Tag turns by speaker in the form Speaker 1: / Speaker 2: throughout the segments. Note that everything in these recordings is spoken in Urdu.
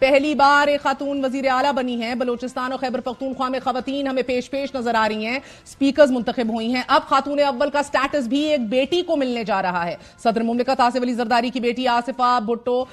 Speaker 1: پہلی بار ایک خاتون وزیر اعلیٰ بنی ہیں. بلوچستان اور خیبر پختونخوا میں خواتین ہمیں پیش نظر آ رہی ہیں. سپیکرز منتخب ہوئی ہیں. اب خاتون اول کا سٹیٹس بھی ایک بیٹی کو ملنے جا رہا ہے. صدر مملکت آصف علی زرداری کی بیٹی آصفہ بھٹو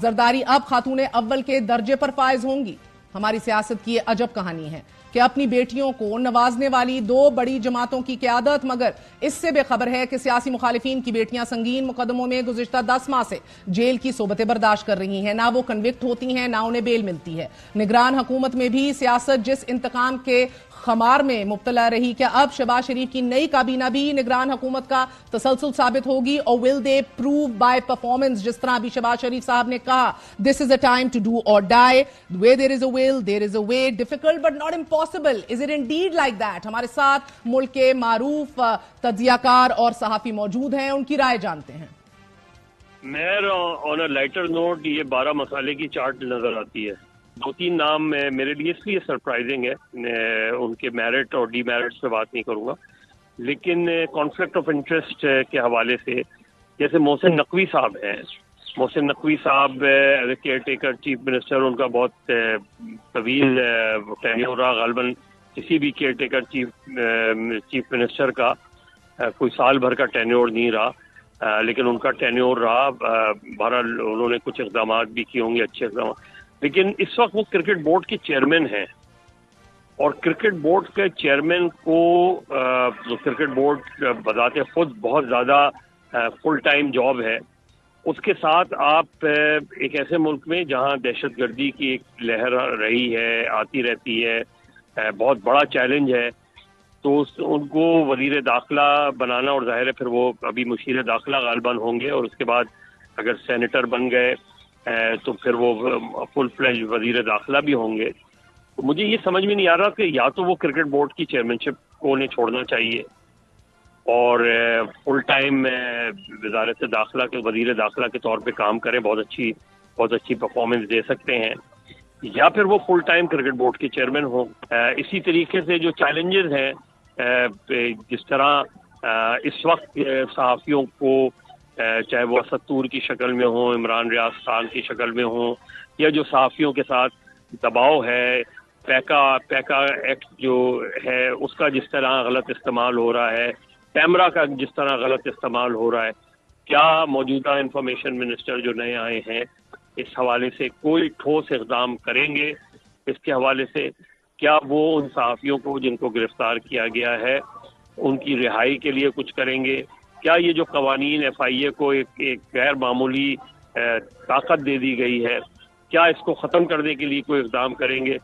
Speaker 1: زرداری اب خاتون اول کے درجے پر فائز ہوں گی. ہماری سیاست کی یہ عجب کہانی ہے کہ اپنی بیٹیوں کو نوازنے والی دو بڑی جماعتوں کی قیادت مگر اس سے بے خبر ہے کہ سیاسی مخالفین کی بیٹیاں سنگین مقدموں میں گزشتہ 10 ماہ سے جیل کی صحبتیں برداشت کر رہی ہیں. نہ وہ کنوکٹ ہوتی ہیں نہ انہیں بیل ملتی ہے. نگران حکومت میں بھی سیاست جس انتقام کے خمار میں مبتلا رہی, کیا اب شہباز شریف کی نئی کابینہ بھی نگران حکومت کا تسلسل ثابت ہوگی؟ اور will they prove by performance, جس طرح ابھی شہباز شریف صاحب نے کہا this is a time to do or die, way there is a will there is a way, difficult but not impossible. Is it indeed like that? ہمارے ساتھ ملک کے معروف تجزیہ کار اور صحافی موجود ہیں, ان کی رائے جانتے ہیں.
Speaker 2: مہر آن اے لائٹر نوٹ, یہ 12 مسالے کی چارٹ نظر آتی ہے. 2-3 نام میرے لیے اس لیے سرپرائزنگ ہے, ان کے میرٹ اور ڈی میرٹ سے بات نہیں کروں گا, لیکن کانفلکٹ آف انٹرسٹ کے حوالے سے جیسے محسن نقوی صاحب ہیں. محسن نقوی صاحب as a caretaker chief minister, ان کا بہت طویل ٹینیور رہا. غالباً کسی بھی کیئر ٹیکر چیف منسٹر کا کوئی سال بھر کا ٹینیور نہیں رہا, لیکن ان کا ٹینیور رہا. بہرحال انہوں نے کچھ اقدامات بھی کیے ہوں گے, اچھے اقدامات, لیکن اس وقت وہ کرکٹ بورڈ کے چیئرمین ہیں. اور کرکٹ بورڈ کے چیئرمین کو کرکٹ بورڈ بذات خود بہت زیادہ فل ٹائم جاب ہے. اس کے ساتھ آپ ایک ایسے ملک میں جہاں دہشت گردی کی ایک لہر رہی ہے, آتی رہتی ہے, بہت بڑا چیلنج ہے, تو ان کو وزیر داخلہ بنانا, اور ظاہر ہے پھر وہ ابھی مشیر داخلہ غالباً ہوں گے, اور اس کے بعد اگر سینیٹر بن گئے تو پھر وہ فل فلیج وزیر داخلہ بھی ہوں گے. تو مجھے یہ سمجھ میں نہیں آ رہا کہ یا تو وہ کرکٹ بورڈ کی چیئرمین-شپ کو انہیں چھوڑنا چاہیے اور فل ٹائم وزارت داخلہ کے وزیر داخلہ کے طور پہ کام کریں, بہت اچھی پرفارمنس دے سکتے ہیں, یا پھر وہ فل ٹائم کرکٹ بورڈ کے چیئرمین ہوں. اسی طریقے سے جو چیلنجز ہیں, جس طرح اس وقت صحافیوں کو چاہے وہ ستور کی شکل میں ہوں, عمران ریاض خان کی شکل میں ہوں, یا جو صحافیوں کے ساتھ دباؤ ہے, پیکا ایکٹ جو ہے اس کا جس طرح غلط استعمال ہو رہا ہے, کیمرہ کا جس طرح غلط استعمال ہو رہا ہے, کیا موجودہ انفارمیشن منسٹر جو نئے آئے ہیں اس حوالے سے کوئی ٹھوس اقدام کریں گے؟ اس کے حوالے سے کیا وہ ان صحافیوں کو جن کو گرفتار کیا گیا ہے ان کی رہائی کے لیے کچھ کریں گے؟ کیا یہ جو قوانین ایف آئی اے کو ایک غیر معمولی طاقت دے دی گئی ہے, کیا اس کو ختم کرنے کے لیے کوئی اقدام کریں گے؟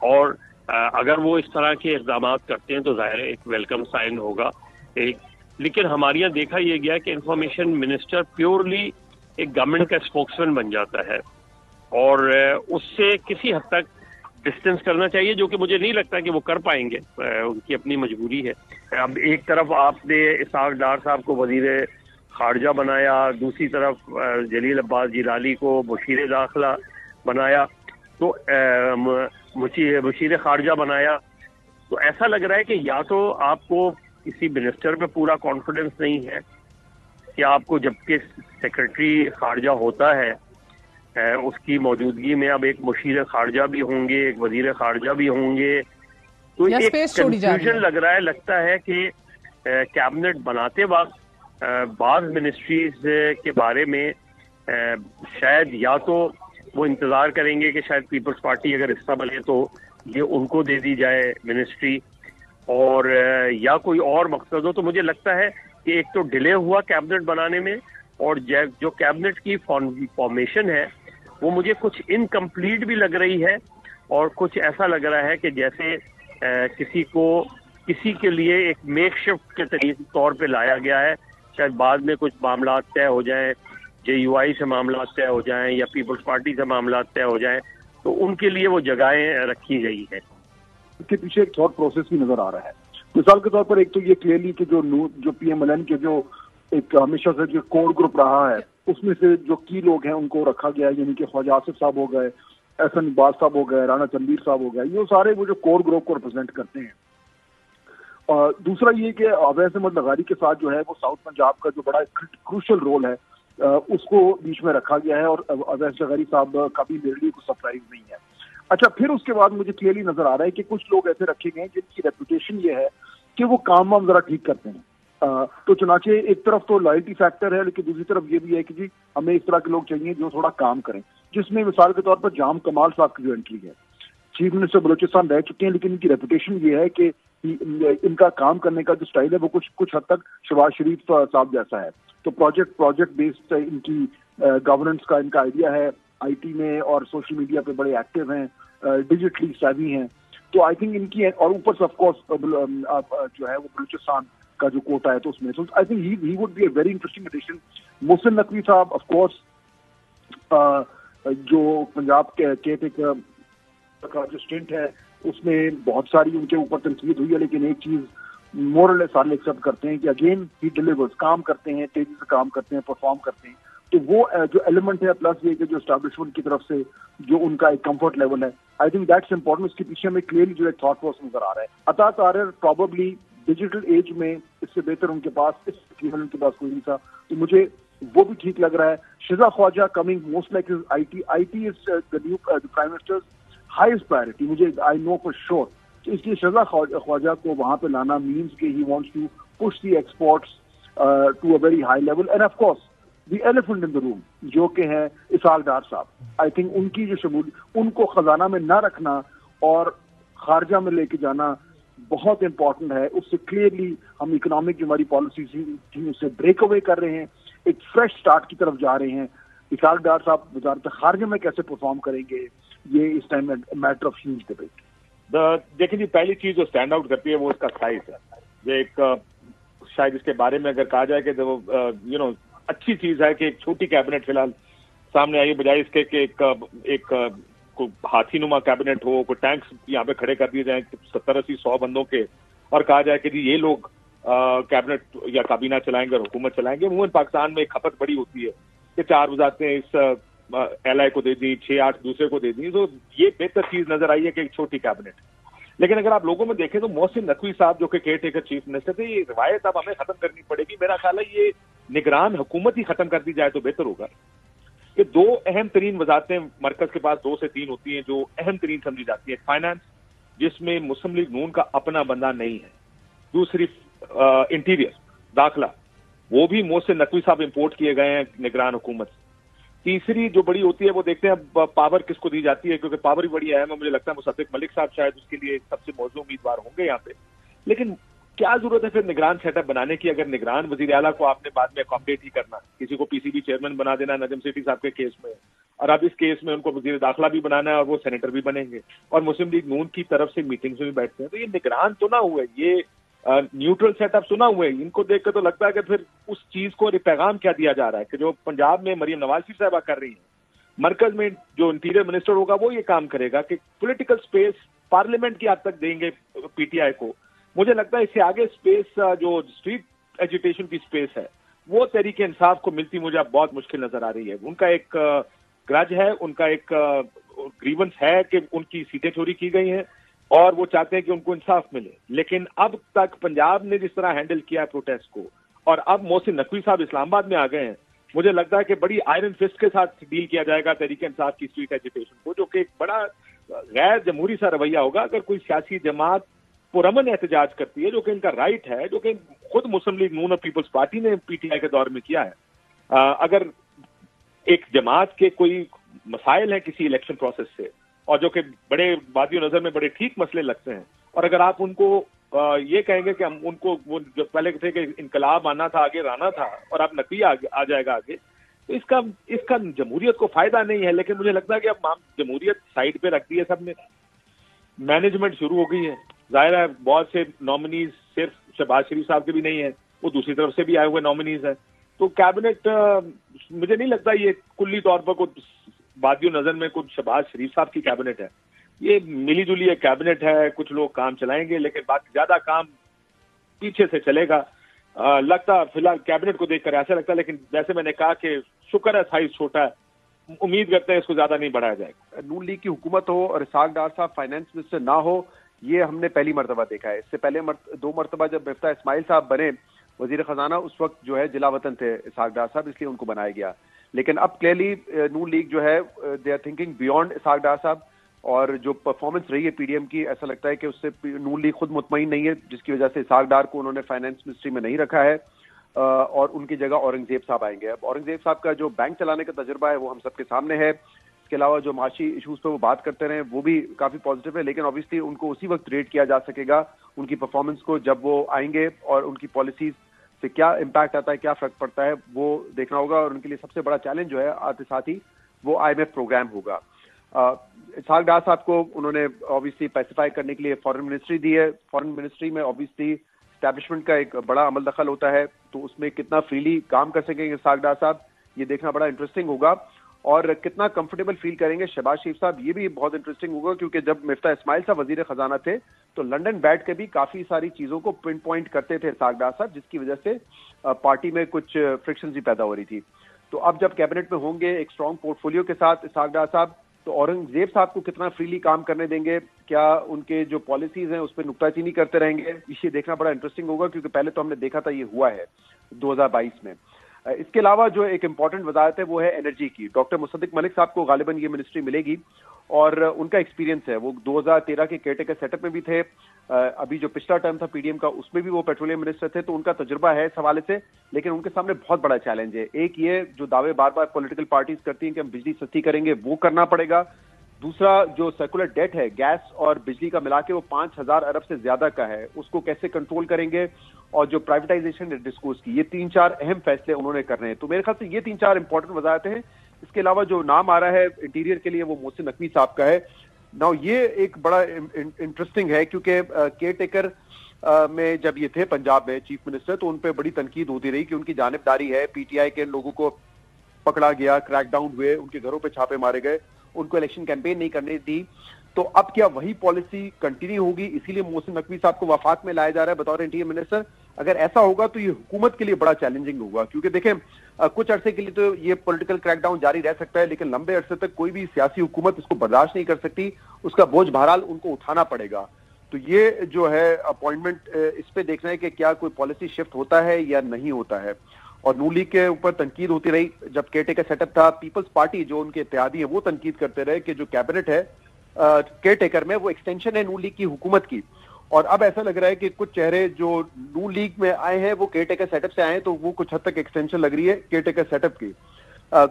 Speaker 2: اور اگر وہ اس طرح کے اقدامات کرتے ہیں تو ظاہر ہے ایک ویلکم سائن ہوگا. لیکن ہمارے یہاں دیکھا یہ گیا کہ انفارمیشن منسٹر پیورلی ایک گورنمنٹ کا اسپوکسمین بن جاتا ہے, اور اس سے کسی حد تک ڈسٹینس کرنا چاہیے, جو کہ مجھے نہیں لگتا کہ وہ کر پائیں گے, ان کی اپنی مجبوری ہے. اب ایک طرف آپ نے اسحاق ڈار صاحب کو وزیر خارجہ بنایا, دوسری طرف جلیل عباس جیلالی کو مشیر داخلہ بنایا, تو مشیر خارجہ بنایا, تو ایسا لگ رہا ہے کہ یا تو آپ کو کسی منسٹر پہ پورا کانفیڈنس نہیں ہے کہ آپ کو جبکہ سیکرٹری خارجہ ہوتا ہے اس کی موجودگی میں اب ایک مشیر خارجہ بھی ہوں گے, ایک وزیر خارجہ بھی ہوں گے, تو ایک کنفیوژن لگ رہا ہے. لگتا ہے کہ کیبنٹ بناتے وقت بعض منسٹریز کے بارے میں شاید یا تو وہ انتظار کریں گے کہ شاید پیپلز پارٹی اگر حصہ بنے تو یہ ان کو دے دی جائے منسٹری, اور یا کوئی اور مقصد ہو. تو مجھے لگتا ہے کہ ایک تو ڈیلے ہوا کیبنٹ بنانے میں, اور جو کیبنٹ کی فارمیشن ہے وہ مجھے کچھ انکمپلیٹ بھی لگ رہی ہے, اور کچھ ایسا لگ رہا ہے کہ جیسے کسی کے لیے ایک میک شفٹ کے طور پہ لایا گیا ہے. شاید بعد میں کچھ معاملات طے ہو جائیں, جے یو آئی سے معاملات طے ہو جائیں یا پیپلز پارٹی سے معاملات طے ہو جائیں, تو ان کے لیے وہ جگہیں رکھی گئی ہیں.
Speaker 3: اس کے پیچھے ایک تھاٹ پروسیس بھی نظر آ رہا ہے. مثال کے طور پر ایک تو یہ کلیئرلی کہ جو پی ایم ایل این کے جو ایک ہمیشہ سے جو کور گروپ رہا ہے اس میں سے جو کی لوگ ہیں ان کو رکھا گیا ہے, یعنی کہ خواجہ آصف صاحب ہو گئے, احسن اقبال صاحب ہو گئے, رانا تنویر صاحب ہو گئے, یہ سارے وہ جو کور گروپ کو ریپرزینٹ کرتے ہیں. دوسرا یہ کہ اویس احمد لغاری کے ساتھ جو ہے وہ ساؤتھ پنجاب کا جو بڑا کروشل رول ہے اس کو بیچ میں رکھا گیا ہے, اور اویس جوہری صاحب کا بھی میرے لیے کوئی سرپرائز نہیں ہے. اچھا, پھر اس کے بعد مجھے کلیئرلی نظر آ رہا ہے کہ کچھ لوگ ایسے رکھے گئے ہیں جن کی ریپوٹیشن یہ ہے کہ وہ کام ذرا ٹھیک کرتے ہیں. تو چنانچہ ایک طرف تو لائلٹی فیکٹر ہے, لیکن دوسری طرف یہ بھی ہے کہ جی ہمیں اس طرح کے لوگ چاہیے جو تھوڑا کام کریں, جس میں مثال کے طور پر جام کمال صاحب کی جو انٹری ہے. چیف منسٹر بلوچستان رہ چکے ہیں, لیکن ان کی ریپوٹیشن یہ ہے کہ ان کا کام کرنے کا جو سٹائل ہے وہ کچھ حد تک شہباز شریف صاحب جیسا ہے. تو پروجیکٹ بیسڈ ان کی گورننس کا ان کا آئیڈیا ہے, آئی ٹی میں اور سوشل میڈیا پہ بڑے ایکٹیو ہیں, ڈیجیٹلی سیوی ہیں. تو آئی تھنک ان کی, اور اوپر سے آف کورس جو ہے وہ بلوچستان کا جو کوٹا ہے تو اس میں, so I think he would be a very interesting edition. Mohsin Naqvi صاحب آف کورس جو پنجاب کے ٹیکر کا جو اسٹنٹ ہے اس میں بہت ساری ان کے اوپر تنقید ہوئی ہے, لیکن ایک چیز مورل سارے ایکسیپٹ کرتے ہیں کہ اگین ہی ڈیلیورز, کام کرتے ہیں, تیزی سے کام کرتے ہیں, پرفارم کرتے ہیں. تو وہ جو ایلیمنٹ ہے, پلس یہ کہ جو اسٹیبلشمنٹ کی طرف سے جو ان کا ایک کمفرٹ لیول ہے, آئی تھنک دیٹس امپورٹنٹ. اس کے پیچھے ہمیں کلیئرلی جو ایک تھاٹ پروسیس نظر آ رہا ہے. عطا طاہر پروبیبلی ڈیجیٹل ایج میں اس سے بہتر ان کے پاس ان کے پاس کوئی نہیں تھا, تو مجھے وہ بھی ٹھیک لگ رہا ہے. Shaza Khawaja coming most like I T is the new prime minister's highest priority, مجھے آئی نو فار شیور. تو اس لیے شزا خواجہ کو وہاں پہ لانا مینس کہ he wants to push the exports to a very high level. And of course the elephant in the room جو کہ ہے اسحاق ڈار صاحب. آئی تھنک ان کی جو شمولیت, ان کو خزانہ میں نہ رکھنا اور خارجہ میں لے کے جانا بہت امپورٹنٹ ہے. اس سے کلیئرلی ہم اکنامک جو ہماری پالیسی تھی اس سے بریک اوے کر رہے ہیں, ایک فریش سٹارٹ کی طرف جا رہے ہیں. اسحاق ڈار صاحب وزارت خارجہ میں کیسے پرفارم کریں گے, یہ اس time matter of huge debate.
Speaker 4: دیکھیں جی, پہلی چیز جو اسٹینڈ آؤٹ کرتی ہے وہ اس کا سائز ہے. یہ ایک شاید اس کے بارے میں اگر کہا جائے کہ اچھی چیز ہے کہ ایک چھوٹی کیبنٹ فی الحال سامنے آئی, بجائے اس کے کہ ایک ہاتھی نما کیبنٹ ہو, کوئی ٹینکس یہاں پہ کھڑے کر دیے جائیں 70-80-100 بندوں کے, اور کہا جائے کہ جی یہ لوگ کیبنٹ یا کابینہ چلائیں گے اور حکومت چلائیں گے. عموماً پاکستان میں ایک کھپت بڑی ہوتی ہے کہ 4 وزارتیں اس ایل آئی کو دے دیں, 6-8 دوسرے کو دے دیں. تو یہ بہتر چیز نظر آئی ہے کہ ایک چھوٹی کیبنٹ. لیکن اگر آپ لوگوں میں دیکھیں تو محسن نقوی صاحب جو کہ کیئر ٹیکر چیف منسٹر تھے, یہ روایت اب ہمیں ختم کرنی پڑے گی. میرا خیال ہے یہ نگران حکومت ہی ختم کر دی جائے تو بہتر ہوگا. کہ 2 اہم ترین وزارتیں مرکز کے پاس 2 سے 3 ہوتی ہیں جو اہم ترین سمجھی جاتی ہیں. فائنانس, جس میں مسلم لیگ نون کا اپنا بندہ نہیں ہے. دوسری انٹیریئر, داخلہ, وہ بھی محسن نقوی صاحب امپورٹ کیے گئے ہیں نگران حکومت. تیسری جو بڑی ہوتی ہے وہ دیکھتے ہیں پاور کس کو دی جاتی ہے, کیونکہ پاور ہی بڑی اہم ہے. مجھے لگتا ہے مصدق ملک صاحب شاید اس کے لیے سب سے موزوں امیدوار ہوں گے یہاں پہ. لیکن کیا ضرورت ہے پھر نگران سیٹ اپ بنانے کی, اگر نگران وزیر اعلیٰ کو آپ نے بعد میں اکاموڈیٹ ہی کرنا, کسی کو پی سی بی چیئرمین بنا دینا نجم سیٹھی صاحب کے کیس میں, اور اب اس کیس میں ان کو وزیر داخلہ بھی بنانا ہے اور وہ سینیٹر بھی بنیں گے, اور مسلم لیگ نون کی طرف سے میٹنگز میں بھی بیٹھتے ہیں. تو یہ نگران تو نہ ہوئے, یہ نیوٹرل سیٹ اپ سنا ہوئے. ان کو دیکھ کر تو لگتا ہے کہ پھر اس چیز کو پیغام کیا دیا جا رہا ہے کہ جو پنجاب میں مریم نواز شریف صاحبہ کر رہی ہیں, مرکز میں جو انٹیریئر منسٹر ہوگا وہ یہ کام کرے گا کہ پولیٹیکل سپیس پارلیمنٹ کی حد تک دیں گے پی ٹی آئی کو. مجھے لگتا ہے اس سے آگے سپیس جو اسٹریٹ ایجوٹیشن کی سپیس ہے وہ تحریک انصاف کو ملتی مجھے اب بہت مشکل نظر آ رہی ہے. ان کا ایک گرج ہے, ان کا ایک گریونس ہے کہ ان کی سیٹیں چوری کی گئی ہیں اور وہ چاہتے ہیں کہ ان کو انصاف ملے. لیکن اب تک پنجاب نے جس طرح ہینڈل کیا ہے پروٹیسٹ کو, اور اب محسن نقوی صاحب اسلام آباد میں آ گئے ہیں, مجھے لگتا ہے کہ بڑی آئرن فسٹ کے ساتھ ڈیل کیا جائے گا تحریک انصاف کی اسٹریٹ ایجوٹیشن کو, جو کہ ایک بڑا غیر جمہوری سا رویہ ہوگا. اگر کوئی سیاسی جماعت پرامن احتجاج کرتی ہے, جو کہ ان کا رائٹ ہے, جو کہ خود مسلم لیگ نون اور پیپلز پارٹی نے پی ٹی آئی کے دور میں کیا ہے, اگر ایک جماعت کے کوئی مسائل ہیں کسی الیکشن پروسیس سے اور جو کہ بڑے وادی نظر میں بڑے ٹھیک مسئلے لگتے ہیں, اور اگر آپ ان کو یہ کہیں گے کہ ہم ان کو وہ جو پہلے تھے کہ انقلاب آنا تھا, آگے رانا تھا, اور اب نقوی آ جائے گا آگے, تو اس کا جمہوریت کو فائدہ نہیں ہے. لیکن مجھے لگتا ہے کہ اب جمہوریت سائڈ پہ رکھ دی ہے سب نے, مینجمنٹ شروع ہو گئی ہے. ظاہر ہے بہت سے نامنیز صرف شہباز شریف صاحب کے بھی نہیں ہیں, وہ دوسری طرف سے بھی آئے ہوئے نامنیز ہیں. تو کیبنٹ مجھے نہیں لگتا یہ کلی طور پر کچھ وادی نظر میں کچھ شہباز شریف صاحب کی کیبنٹ ہے. یہ ملی جلی ایک کیبنٹ ہے, کچھ لوگ کام چلائیں گے لیکن باقی زیادہ کام پیچھے سے چلے گا. لگتا فی الحال کیبنٹ کو دیکھ کر ایسا لگتا ہے, لیکن جیسے میں نے کہا کہ شکر ہے سائز چھوٹا ہے, امید کرتے ہیں اس کو زیادہ نہیں بڑھایا جائے گا.
Speaker 5: نون لیگ کی حکومت ہو اور اسحاق ڈار صاحب فائنانس منسٹر نہ ہو, یہ ہم نے پہلی مرتبہ دیکھا ہے. اس سے پہلے 2 مرتبہ جب مفتاح اسماعیل صاحب بنے وزیر خزانہ اس وقت جو ہے جلا وطن تھے اسحاق ڈار صاحب، اس لیے ان کو بنایا گیا. لیکن اب کلیئرلی نون لیگ جو ہے they are thinking beyond Ishaq Dar صاحب، اور جو پرفارمنس رہی ہے پی ڈی ایم کی، ایسا لگتا ہے کہ اس سے نون لیگ خود مطمئن نہیں ہے، جس کی وجہ سے اسحاق ڈار کو انہوں نے فائنانس منسٹری میں نہیں رکھا ہے، اور ان کی جگہ اورنگزیب صاحب آئیں گے. اب اورنگزیب صاحب کا جو بینک چلانے کا تجربہ ہے وہ ہم سب کے سامنے ہے. اس کے علاوہ جو معاشی ایشوز پہ وہ بات کرتے رہے وہ بھی کافی پازیٹیو ہے، لیکن obviously ان کو اسی وقت ریٹ کیا جا سکے گا ان کی پرفارمنس کو جب وہ آئیں گے، اور ان کی پالیسیز سے کیا امپیکٹ آتا ہے، کیا فرق پڑتا ہے، وہ دیکھنا ہوگا. اور ان کے لیے سب سے بڑا چیلنج جو ہے آتے ساتھ ہی وہ IMF پروگرام ہوگا. اسحاق ڈار صاحب کو انہوں نے obviously پیسیفائی کرنے کے لیے فارن منسٹری دی ہے. فارن منسٹری میں obviously اسٹیبلشمنٹ کا ایک بڑا عمل دخل ہوتا ہے، تو اس میں کتنا فریلی کام کر سکیں گے اسحاق ڈار صاحب، یہ دیکھنا بڑا انٹرسٹنگ ہوگا. اور کتنا کمفرٹیبل فیل کریں گے شہباز شریف صاحب، یہ بھی بہت انٹرسٹنگ ہوگا، کیونکہ جب مفتاح اسماعیل صاحب وزیر خزانہ تھے تو لنڈن بیٹھ کے بھی کافی ساری چیزوں کو پن پوائنٹ کرتے تھے اسحاق ڈار صاحب، جس کی وجہ سے پارٹی میں کچھ فرکشنز بھی پیدا ہو رہی تھی. تو اب جب کیبنٹ میں ہوں گے ایک اسٹرانگ پورٹ فولیو کے ساتھ اسحاق ڈار صاحب، تو اورنگزیب صاحب کو کتنا فریلی کام کرنے دیں گے، کیا ان کے جو پالیسیز ہیں اس پہ نکتہ چینی کرتے رہیں گے، یہ دیکھنا بڑا انٹرسٹنگ ہوگا، کیونکہ پہلے تو ہم نے دیکھا تھا یہ ہوا ہے 2022 میں. اس کے علاوہ جو ایک امپورٹنٹ وزارت ہے وہ ہے انرجی کی. ڈاکٹر مصدق ملک صاحب کو غالباً یہ منسٹری ملے گی، اور ان کا ایکسپیرینس ہے، وہ 2013 کے کیئر ٹیکر سیٹ اپ میں بھی تھے، ابھی جو پچھلا ٹرم تھا پی ڈی ایم کا اس میں بھی وہ پیٹرولیم منسٹر تھے، تو ان کا تجربہ ہے اس حوالے سے. لیکن ان کے سامنے بہت بڑا چیلنج ہے. ایک یہ جو دعوے بار بار پولیٹیکل پارٹیز کرتی ہیں کہ ہم بجلی سستی کریں گے، وہ کرنا پڑے گا. دوسرا جو سرکولر ڈیٹ ہے گیس اور بجلی کا ملا کے وہ 5,000 ارب سے زیادہ کا ہے، اس کو کیسے کنٹرول کریں گے، اور جو پرائیویٹائزیشن ڈسکورس کی، یہ 3-4 اہم فیصلے انہوں نے کرنے ہیں. تو میرے خیال سے یہ 3-4 امپورٹنٹ وزارتیں ہیں. اس کے علاوہ جو نام آ رہا ہے انٹیریئر کے لیے وہ محسن نقوی صاحب کا ہے. ناؤ یہ ایک بڑا انٹرسٹنگ ہے، کیونکہ کیئر ٹیکر میں جب یہ تھے پنجاب میں چیف منسٹر، تو ان پہ بڑی تنقید ہوتی رہی کہ ان کی جانبداری ہے، پی ٹی آئی کے لوگوں کو پکڑا گیا، کریک ڈاؤن ہوئے، ان کے گھروں پہ چھاپے مارے گئے، ان کو الیکشن کیمپین نہیں کرنے دی. تو اب کیا وہی پالیسی کنٹینیو ہوگی؟ اسی لیے محسن نقوی صاحب کو وفاق میں لایا جا رہا ہے بطور انٹیریئر منسٹر. اگر ایسا ہوگا تو یہ حکومت کے لیے بڑا چیلنجنگ ہوگا، کیونکہ دیکھیں کچھ عرصے کے لیے تو یہ پولیٹیکل کریک ڈاؤن جاری رہ سکتا ہے، لیکن لمبے عرصے تک کوئی بھی سیاسی حکومت اس کو برداشت نہیں کر سکتی، اس کا بوجھ بہرحال ان کو اٹھانا پڑے گا. تو یہ جو ہے اپوائنٹمنٹ، اس پہ دیکھنا ہے کہ کیا کوئی پالیسی شفٹ ہوتا ہے یا نہیں ہوتا ہے. اور نون لیگ کے اوپر تنقید ہوتی رہی جب کیئر ٹیکر سیٹ اپ تھا. پیپلز پارٹی جو ان کے اتحادی ہیں وہ تنقید کرتے رہے کہ جو کیبنٹ ہے کیئر ٹیکر میں وہ ایکسٹینشن ہے نون لیگ کی حکومت کی. اور اب ایسا لگ رہا ہے کہ کچھ چہرے جو نون لیگ میں آئے ہیں وہ کیئر ٹیکر سیٹ اپ سے آئے ہیں، تو وہ کچھ حد تک ایکسٹینشن لگ رہی ہے کیئر ٹیکر سیٹ اپ کی.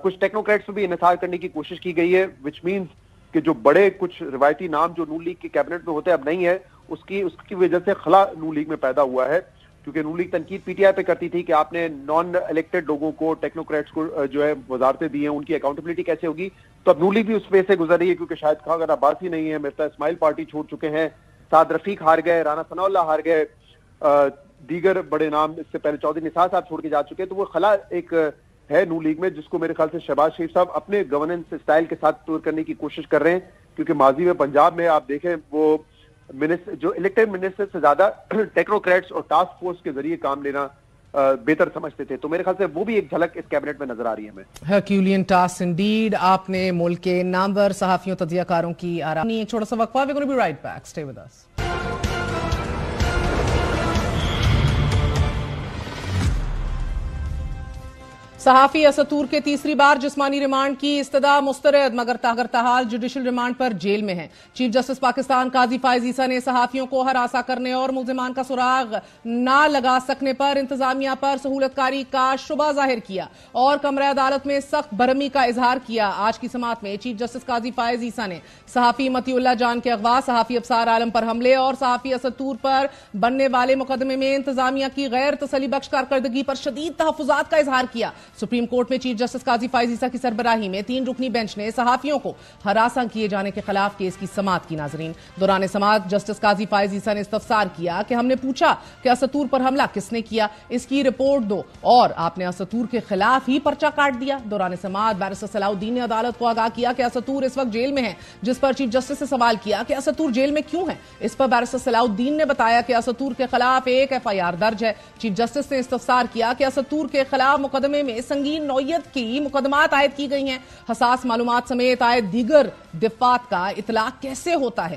Speaker 5: کچھ ٹیکنوکریٹس بھی انحصار کرنے کی کوشش کی گئی ہے، وچ مینز کہ جو بڑے کچھ روایتی نام جو نون لیگ کی کیبنٹ میں ہوتے اب نہیں ہے، اس کی وجہ سے خلا نون لیگ میں پیدا ہوا ہے. کیونکہ نون لیگ تنقید پی ٹی آئی پہ کرتی تھی کہ آپ نے نان الیکٹڈ لوگوں کو، ٹیکنوکریٹس کو جو ہے وزارتیں دی ہیں، ان کی اکاؤنٹیبلٹی کیسے ہوگی. تو اب نون لیگ بھی اس پہ سے گزر رہی ہے، کیونکہ شاید خواجہ عباسی نہیں ہے، مفتاح اسماعیل پارٹی چھوڑ چکے ہیں، سعد رفیق ہار گئے، رانا ثناء اللہ ہار گئے، دیگر بڑے نام اس سے پہلے چودھری نثار صاحب چھوڑ کے جا چکے. تو وہ خلا ایک ہے نون لیگ میں، جس کو میرے خیال سے شہباز شریف صاحب اپنے گورننس اسٹائل کے ساتھ دور کرنے کی کوشش کر رہے ہیں. کیونکہ ماضی میں پنجاب میں آپ دیکھیں وہ جو الیکٹڈ منسٹر سے زیادہ ٹیکنوکریٹس اور ٹاسک فورس کے ذریعے کام لینا بہتر سمجھتے تھے. تو میرے خیال سے وہ بھی ایک جھلک اس کیبنٹ میں نظر آ رہی ہے ہمیں.
Speaker 1: ہرکیولین ٹاسک انڈیڈ. آپ نے ملک کے نامور صحافیوں، تجزیہ کاروں کی آراء. ایک چھوٹا سا وقفہ. We gonna be right back. Stay with us. صحافی اسد طور کے تیسری بار جسمانی ریمانڈ کی استدعا مسترد، مگر تاحال جوڈیشل ریمانڈ پر جیل میں ہیں. چیف جسٹس پاکستان قاضی فائز عیسیٰ نے صحافیوں کو ہراساں کرنے اور ملزمان کا سراغ نہ لگا سکنے پر انتظامیہ پر سہولت کاری کا شبہ ظاہر کیا اور کمرہ عدالت میں سخت برہمی کا اظہار کیا. آج کی سماعت میں چیف جسٹس قاضی فائز عیسیٰ نے صحافی متی اللہ جان کے اغوا، صحافی ابصار عالم پر حملے اور صحافی اسد طور پر بننے والے مقدمے میں انتظامیہ کی غیر تسلی بخش کارکردگی پر شدید تحفظات کا اظہار کیا. سپریم کورٹ میں چیف جسٹس قاضی فائز عیسیٰ کی سربراہی میں 3 رکنی بینچ نے صحافیوں کو ہراساں کیے جانے کے خلاف کیس کی سماعت کی. ناظرین، دوران سماعت جسٹس قاضی فائز عیسیٰ نے استفسار کیا کہ ہم نے پوچھا کہ اسد طور پر حملہ کس نے کیا، اس کی رپورٹ دو، اور آپ نے اسد طور کے خلاف ہی پرچہ کاٹ دیا. دوران سماعت بیرسٹر صلاح الدین نے عدالت کو آگاہ کیا کہ اسد طور اس وقت جیل میں ہیں، جس پر چیف جسٹس سے سوال کیا کہ اسد طور جیل میں کیوں ہیں. اس پر بیرسٹر صلاح الدین نے بتایا کہ اسد طور کے خلاف ایک FIR درج ہے. چیف جسٹس نے استفسار کیا کہ اسد طور کے خلاف مقدمے میں سنگین نوعیت کی مقدمات عائد کی گئی ہیں، حساس معلومات سمیت عائد دیگر دفعات کا اطلاق کیسے ہوتا ہے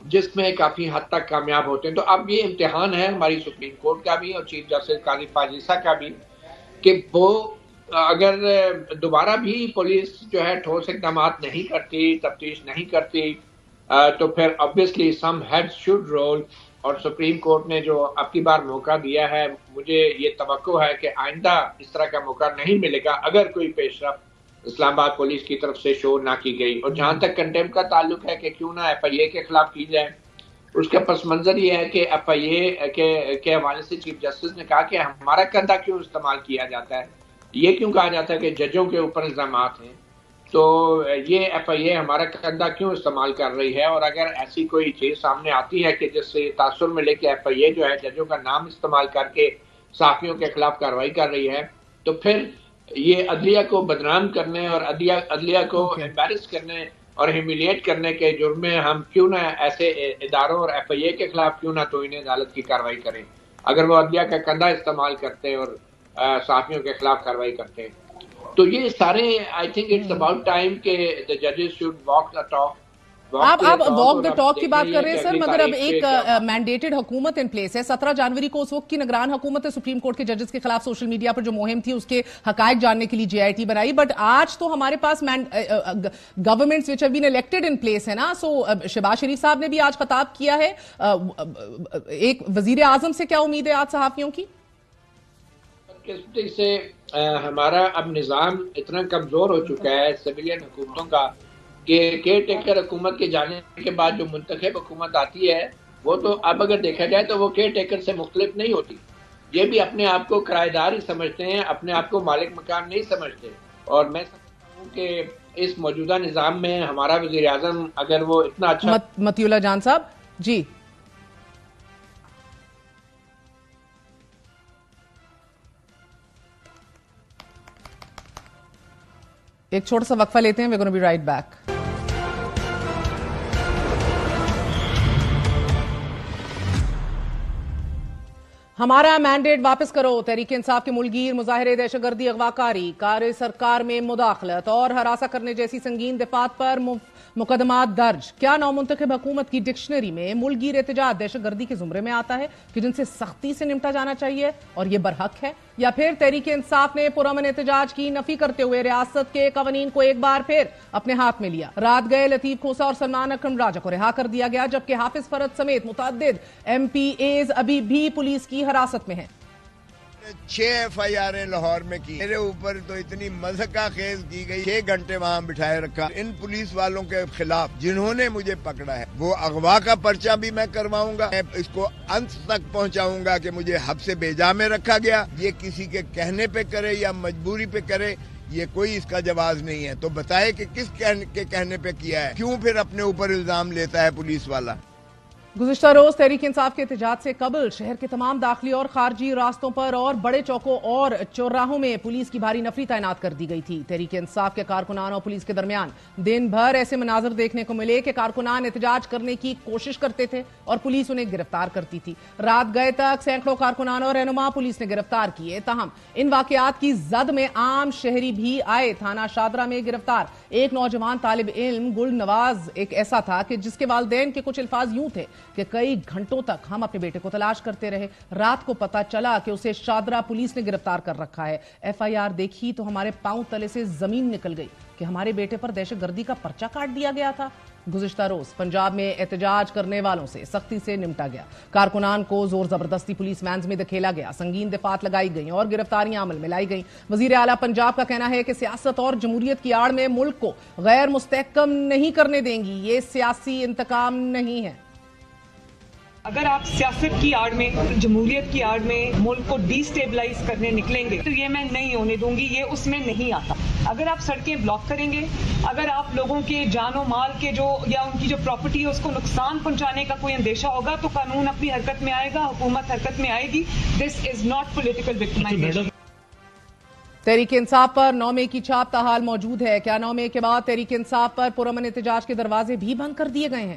Speaker 6: جس میں کافی حد تک کامیاب ہوتے ہیں. تو اب یہ امتحان ہے ہماری سپریم کورٹ کا بھی اور چیف جسٹس قاضی فاضلہ کا بھی کہ وہ اگر دوبارہ بھی پولیس جو ہے ٹھوس اقدامات نہیں کرتی، تفتیش نہیں کرتی، تو پھر obviously some heads should roll. اور سپریم کورٹ نے جو اب کی بار موقع دیا ہے، مجھے یہ توقع ہے کہ آئندہ اس طرح کا موقع نہیں ملے گا اگر کوئی پیش رفت اسلام آباد پولیس کی طرف سے شو نہ کی گئی. اور جہاں تک کنٹمپٹ کا تعلق ہے کہ کیوں نہ ایف آئی اے کے خلاف کی جائے، اس کا پس منظر یہ ہے کہ ایف آئی اے کے حوالے سے چیف جسٹس نے کہا کہ ہمارا کندھا کیوں استعمال کیا جاتا ہے، یہ کیوں کہا جاتا ہے کہ ججوں کے اوپر الزامات ہیں، تو یہ ایف آئی اے ہمارا کندھا کیوں استعمال کر رہی ہے. اور اگر ایسی کوئی چیز سامنے آتی ہے کہ جس سے تاثر ملے کہ ایف آئی اے جو ہے ججوں کا نام استعمال کر کے صحافیوں کے خلاف کارروائی کر رہی ہے، تو پھر یہ عدلیہ کو بدنام کرنے اور عدلیہ کو امبیرس کرنے اور ہیومیلیٹ کرنے کے جرم میں ہم کیوں نہ ایسے اداروں اور ایف آئی اے کے خلاف کیوں نہ توہین عدالت کی کارروائی کریں اگر وہ عدلیہ کا کندھا استعمال کرتے اور صحافیوں کے خلاف کارروائی کرتے ہیں. تو یہ سارے I think it's about time کہ the judges should walk the talk.
Speaker 1: آپ واک دا ٹاک کی بات کر رہے ہیں سر، مگر اب ایک مینڈیٹڈ حکومت ان پلیس ہے. 17 جنوری کو اس وقت کی نگران حکومت نے سپریم کورٹ کے ججز کے خلاف سوشل میڈیا پر جو مہم تھی اس کے حقائق جاننے کے لیے جے آئی ٹی بنائی، بٹ آج تو ہمارے پاس governments which have been elected in place ہے نا. سو شہباز شریف صاحب نے بھی آج خطاب کیا ہے. ایک وزیر اعظم سے کیا امید ہے آج صحافیوں کی؟
Speaker 6: قسمتی سے ہمارا اب نظام اتنا کمزور ہو چکا ہے سویلین حکومتوں کا کہ کیئر ٹیکر حکومت کے جانے کے بعد جو منتخب حکومت آتی ہے وہ تو اب اگر دیکھا جائے تو وہ کیئر ٹیکر سے مختلف نہیں ہوتی. یہ بھی اپنے آپ کو کرایہ دار ہی سمجھتے ہیں، اپنے آپ کو مالک مکان نہیں سمجھتے. اور میں سمجھتا ہوں کہ اس موجودہ نظام میں ہمارا وزیر اعظم اگر وہ اتنا اچھا
Speaker 1: مطیع اللہ جان صاحب جی ایک چھوٹا سا وقفہ لیتے ہیں. we're going to be right back. ہمارا مینڈیٹ واپس کرو. تحریک انصاف کے ملگیر مظاہرے، دہشت گردی، اغواکاری، کار سرکار میں مداخلت اور ہراساں کرنے جیسی سنگین دفعات پر مقدمات درج. کیا نومنتخب حکومت کی ڈکشنری میں ملگیر احتجاج دہشت گردی کے زمرے میں آتا ہے کہ جن سے سختی سے نمٹا جانا چاہیے اور یہ برحق ہے، یا پھر تحریک انصاف نے پرامن احتجاج کی نفی کرتے ہوئے ریاست کے قوانین کو ایک بار پھر اپنے ہاتھ میں لیا؟ رات گئے لطیف کھوسا اور سلمان اکرم راجہ کو رہا کر دیا گیا، جبکہ حافظ فرد سمیت متعدد ایم پی ایز ابھی بھی پولیس کی حراست میں ہیں.
Speaker 7: 6 ایف آئی آر لاہور میں کی، میرے اوپر تو اتنی مذہقہ خیز کی گئی. 6 گھنٹے وہاں بٹھائے رکھا. ان پولیس والوں کے خلاف جنہوں نے مجھے پکڑا ہے وہ اغوا کا پرچہ بھی میں کرواؤں گا. میں اس کو انت تک پہنچاؤں گا کہ مجھے حبس بیجا میں رکھا گیا. یہ کسی کے کہنے پہ کرے یا مجبوری پہ کرے، یہ کوئی اس کا جواز نہیں ہے. تو بتائے کہ کس کے کہنے پہ کیا ہے، کیوں پھر اپنے اوپر الزام لیتا ہے پولیس والا.
Speaker 1: گزشتہ روز تحریک انصاف کے احتجاج سے قبل شہر کے تمام داخلی اور خارجی راستوں پر اور بڑے چوکوں اور چوراہوں میں پولیس کی بھاری نفری تعینات کر دی گئی تھی. تحریک انصاف کے کارکنان اور پولیس کے درمیان دن بھر ایسے مناظر دیکھنے کو ملے کہ کارکنان احتجاج کرنے کی کوشش کرتے تھے اور پولیس انہیں گرفتار کرتی تھی. رات گئے تک سینکڑوں کارکنان اور رہنما پولیس نے گرفتار کیے. تاہم ان واقعات کی زد میں عام شہری بھی آئے. تھانہ شادرہ میں گرفتار ایک نوجوان طالب علم گل نواز ایک ایسا تھا کہ جس کے والدین کے کچھ الفاظ یوں تھے کہ کئی گھنٹوں تک ہم اپنے بیٹے کو تلاش کرتے رہے. رات کو پتا چلا کہ اسے شادرہ پولیس نے گرفتار کر رکھا ہے. ایف آئی آر دیکھی تو ہمارے پاؤں تلے سے زمین نکل گئی کہ ہمارے بیٹے پر دہشت گردی کا پرچہ کاٹ دیا گیا تھا. گزشتہ روز پنجاب میں احتجاج کرنے والوں سے سختی سے نمٹا گیا. کارکنان کو زور زبردستی پولیس وینز میں دھکیلا گیا، سنگین دفعات لگائی گئیں اور گرفتاریاں عمل میں لائی گئیں. وزیر اعلیٰ پنجاب کا کہنا ہے کہ سیاست اور جمہوریت کی آڑ میں ملک کو غیر مستحکم نہیں کرنے دیں گی. یہ سیاسی انتقام نہیں ہے.
Speaker 8: اگر آپ سیاست کی آڑ میں، جمہوریت کی آڑ میں ملک کو ڈی سٹیبلائز کرنے نکلیں گے تو یہ میں نہیں ہونے دوں گی. یہ اس میں نہیں آتا. اگر آپ سڑکیں بلاک کریں گے، اگر آپ لوگوں کے جان و مال کے یا ان کی جو پراپرٹی ہے اس کو نقصان پہنچانے کا کوئی اندیشہ ہوگا تو قانون اپنی حرکت میں آئے گا، حکومت حرکت میں آئے گی. دس is not political victimization.
Speaker 1: Tehreek Insaf پر 9 مئی کی چھاپ تاحال موجود ہے. کیا 9 مئی کے بعد تحریک انصاف پر پرامن احتجاج کے دروازے بھی بند کر دیے گئے ہیں؟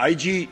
Speaker 9: IG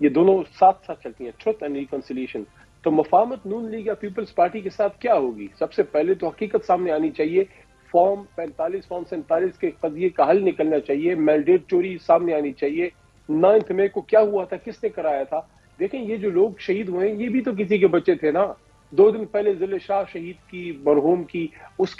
Speaker 10: یہ دونوں ساتھ ساتھ چلتی ہیں، ٹروتھ اینڈ ریکنسیلیشن. تو مفاہمت نون لیگ یا پیپلز پارٹی کے ساتھ کیا ہوگی؟ سب سے پہلے تو حقیقت سامنے آنی چاہیے، فارم 45 فارم 47 کے قضیے کا حل نکلنا چاہیے، مینڈیٹوری سامنے آنی چاہیے. 9 مئی کو کیا ہوا تھا، کس نے کرایا تھا؟ دیکھیں یہ جو لوگ شہید ہوئے ہیں یہ بھی تو کسی کے بچے تھے نا. 2 دن پہلے ذل شاہ شہید کی مرحوم کی اس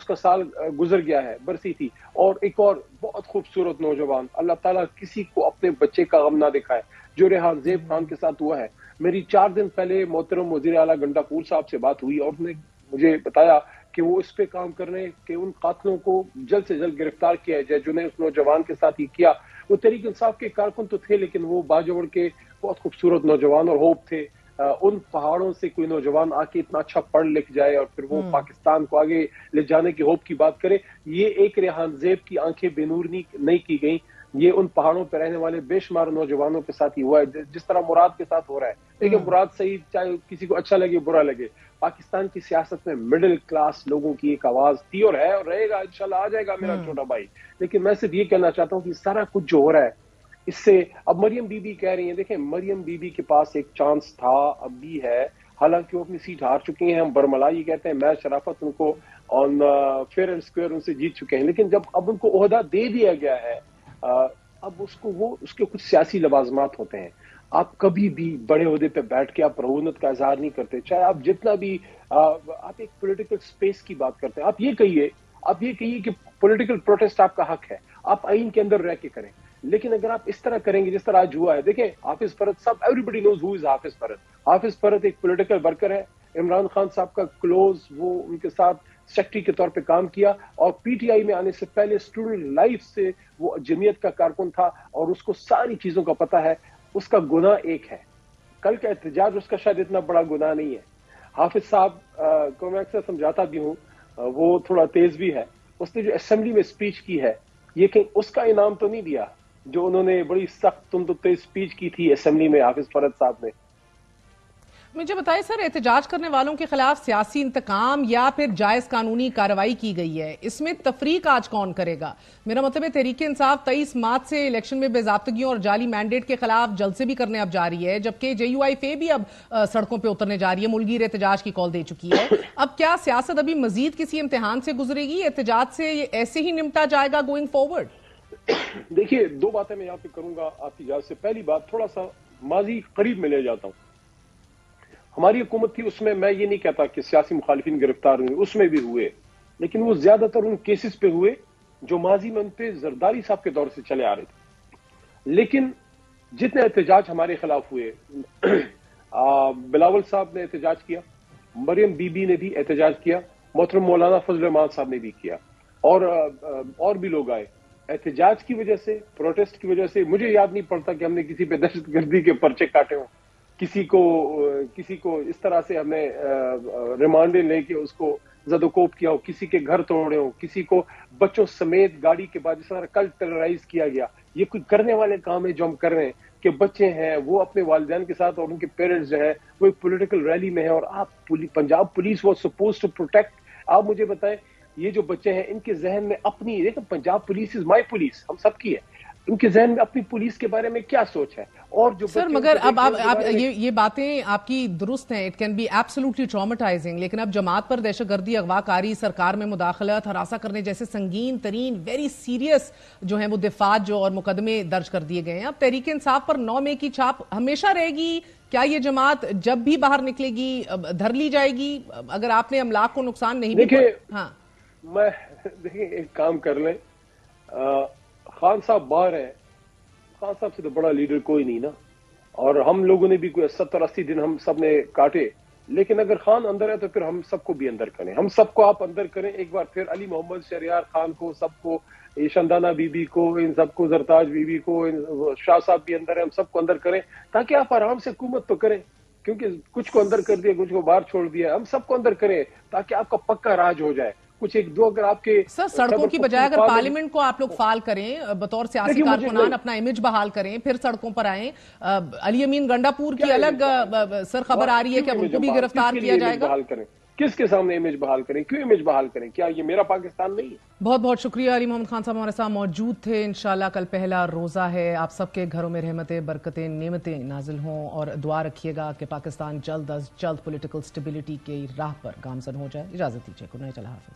Speaker 10: کا سال گزر گیا ہے، برسی تھی. اور ایک اور بہت خوبصورت نوجوان، اللہ تعالیٰ کسی کو اپنے بچے کا غم نہ دکھائے، جو ریحان زیب خان کے ساتھ ہوا ہے. میری 4 دن پہلے محترم وزیر اعلیٰ گنڈا پور صاحب سے بات ہوئی اور انہوں نے مجھے بتایا کہ وہ اس پہ کام کر رہے ہیں کہ ان قاتلوں کو جلد سے جلد گرفتار کیا جائے جنہوں نے اس نوجوان کے ساتھ ہی کیا. وہ تحریک انصاف کے کارکن تو تھے لیکن وہ باجوڑ کے بہت خوبصورت نوجوان اور ہوپ تھے. ان پہاڑوں سے کوئی نوجوان آ کے اتنا اچھا پڑھ لکھ جائے اور پھر وہ پاکستان کو آگے لے جانے کی ہوپ کی بات کرے. یہ ایک ریحان زیب کی آنکھیں بے نور نہیں کی گئیں، یہ ان پہاڑوں پہ رہنے والے بے شمار نوجوانوں کے ساتھ ہی ہوا ہے، جس طرح مراد کے ساتھ ہو رہا ہے. لیکن مراد صحیح، چاہے کسی کو اچھا لگے برا لگے، پاکستان کی سیاست میں مڈل کلاس لوگوں کی ایک آواز تھی اور ہے اور رہے گا، انشاءاللہ آ جائے گا میرا چھوٹا بھائی. لیکن میں صرف یہ کہنا چاہتا ہوں کہ سارا کچھ جو ہو رہا ہے اس سے اب مریم بی بی کہہ رہی ہیں، دیکھیں مریم بی بی کے پاس ایک چانس تھا، اب بھی ہے، حالانکہ وہ اپنی سیٹ ہار چکی ہیں. ہم برملا یہ کہتے ہیں میچ شرافت ان کو آن فیئر اینڈ اسکوئر ان سے جیت چکے ہیں. لیکن جب اب ان کو عہدہ دے دیا گیا ہے، اب اس کے کچھ سیاسی لوازمات ہوتے ہیں. آپ کبھی بھی بڑے عہدے پہ بیٹھ کے آپ رعونت کا اظہار نہیں کرتے، چاہے آپ جتنا بھی آپ ایک پولیٹیکل سپیس کی بات کرتے ہیں. آپ یہ کہیے کہ پولیٹیکل پروٹیسٹ آپ کا حق ہے، آپ آئین کے اندر رہ کے کریں. لیکن اگر آپ اس طرح کریں گے جس طرح آج ہوا ہے، دیکھیں حافظ فرد صاحب، ایوری بڈی نوز ہو از حافظ فرد. حافظ فرد ایک پولیٹیکل ورکر ہے، عمران خان صاحب کا کلوز، وہ ان کے ساتھ سیکٹری کے طور پہ کام کیا اور پی ٹی آئی میں آنے سے پہلے اسٹوڈنٹ لائف سے وہ جمعیت کا کارکن تھا اور اس کو ساری چیزوں کا پتہ ہے. اس کا گناہ ایک ہے، کل کا احتجاج اس کا شاید اتنا بڑا گناہ نہیں ہے. حافظ صاحب کو میں اکثر سمجھاتا بھی ہوں، وہ تھوڑا تیز بھی ہے. اس نے جو اسمبلی میں اسپیچ کی ہے، یہ کہ اس کا انعام تو نہیں دیا جو انہوں نے بڑی سخت تند و تیز اسپیچ کی تھی اسمبلی میں حافظ فرد صاحب نے.
Speaker 1: مجھے بتائیں سر، احتجاج کرنے والوں کے خلاف سیاسی انتقام یا پھر جائز قانونی کارروائی کی گئی ہے، اس میں تفریق آج کون کرے گا؟ میرا مطلب ہے تحریک انصاف 23 مارچ سے الیکشن میں بے ضابطگیوں اور جعلی مینڈیٹ کے خلاف جلسے بھی کرنے اب جا رہی ہے، جبکہ جے یو آئی فے بھی اب سڑکوں پہ اترنے جا رہی ہے، ملگیر احتجاج کی کال دے چکی ہے. اب کیا سیاست ابھی مزید کسی امتحان سے گزرے گی؟ احتجاج سے یہ ایسے ہی نمٹا جائے گا گوئنگ فارورڈ؟
Speaker 10: دیکھیے 2 باتیں میں یہاں پہ کروں گا آپ کی اجازت سے. پہلی بات، تھوڑا سا ماضی قریب میں لے جاتا ہوں. ہماری حکومت تھی، اس میں یہ نہیں کہتا کہ سیاسی مخالفین گرفتار ہوئے، اس میں بھی ہوئے، لیکن وہ زیادہ تر ان کیسز پہ ہوئے جو ماضی میں ان پہ زرداری صاحب کے دور سے چلے آ رہے تھے. لیکن جتنے احتجاج ہمارے خلاف ہوئے، بلاول صاحب نے احتجاج کیا، مریم بی بی نے بھی احتجاج کیا، محترم مولانا فضل الرحمان صاحب نے بھی کیا، اور بھی لوگ آئے. احتجاج کی وجہ سے، پروٹیسٹ کی وجہ سے مجھے یاد نہیں پڑتا کہ ہم نے کسی پہ دہشت گردی کے پرچے کاٹے ہوں، کسی کو اس طرح سے ہم نے ریمانڈیں لے کے اس کو زد و کوب کیا ہو، کسی کے گھر توڑے ہوں، کسی کو بچوں سمیت گاڑی کے بعد جس طرح کل ٹیررائز کیا گیا. یہ کوئی کرنے والے کام ہے جو ہم کر رہے ہیں کہ بچے ہیں وہ اپنے والدین کے ساتھ اور ان کے پیرنٹس جو ہیں وہ ایک پولیٹیکل ریلی میں ہیں اور آپ Punjab police was supposed to protect. آپ مجھے بتائیں یہ جو بچے ہیں ان کے ذہن میں اپنی، دیکھیں Punjab police is my police, ہم سب کی ہے، ان کے ذہن میں اپنی پولیس کے بارے میں کیا سوچ ہے؟ اور جو
Speaker 1: سر مگر اب آپ یہ باتیں آپ کی درست ہیں، اٹ کین بی ایبسولوٹلی ٹرامیٹائزنگ، لیکن اب جماعت پر دہشت گردی، اغوا کاری، سرکار میں مداخلت، ہراساں کرنے جیسے سنگین ترین ویری سیریس جو ہیں وہ دفعات جو اور مقدمے درج کر دیے گئے ہیں. اب تحریک انصاف پر 9 مئی کی چھاپ ہمیشہ رہے گی؟ کیا یہ جماعت جب بھی باہر نکلے گی دھر لی جائے گی اگر آپ نے املاک کو نقصان نہیں بھی؟
Speaker 10: ہاں دیکھیں ایک کام کر لیں، خان صاحب باہر ہیں، خان صاحب سے تو بڑا لیڈر کوئی نہیں نا، اور ہم لوگوں نے بھی کوئی 70-80 دن ہم سب نے کاٹے، لیکن اگر خان اندر ہے تو پھر ہم سب کو بھی اندر کریں، ہم سب کو آپ اندر کریں ایک بار پھر، علی محمد شہریار خان کو، سب کو، شندانہ بی بی کو، ان سب کو، زرتاج بی بی کو، شاہ صاحب بھی اندر ہیں، ہم سب کو اندر کریں تاکہ آپ آرام سے حکومت تو کریں، کیونکہ کچھ کو اندر کر دیا، کچھ کو باہر چھوڑ دیا، ہم سب کو اندر کریں تاکہ آپ کا پکا راج ہو جائے. کچھ ایک دو اگر آپ کے
Speaker 1: سر سڑکوں کی بجائے اگر پارلیمنٹ کو آپ لوگ فعال کریں، بطور سیاسی کارکنان اپنا امیج بحال کریں، پھر سڑکوں پر آئیں. علی امین گنڈا پور کی الگ سر خبر آ رہی ہے کہ اب ان کو بھی گرفتار کیا جائے گا.
Speaker 10: کس کے سامنے امیج بحال کریں؟ کیوں امیج بحال کریں؟ کیا یہ میرا پاکستان نہیں ہے؟
Speaker 1: بہت بہت شکریہ علی محمد خان صاحب ہمارے ساتھ موجود تھے. انشاءاللہ کل پہلا روزہ ہے, آپ سب کے گھروں میں رحمتیں, برکتیں, نعمتیں نازل ہوں, اور دعا رکھیے گا کہ پاکستان جلد از جلد پولیٹیکل سٹیبلٹی کی راہ پر گامزن ہو جائے. اجازت دیجیے, گڈ نائٹ, اللہ حافظ.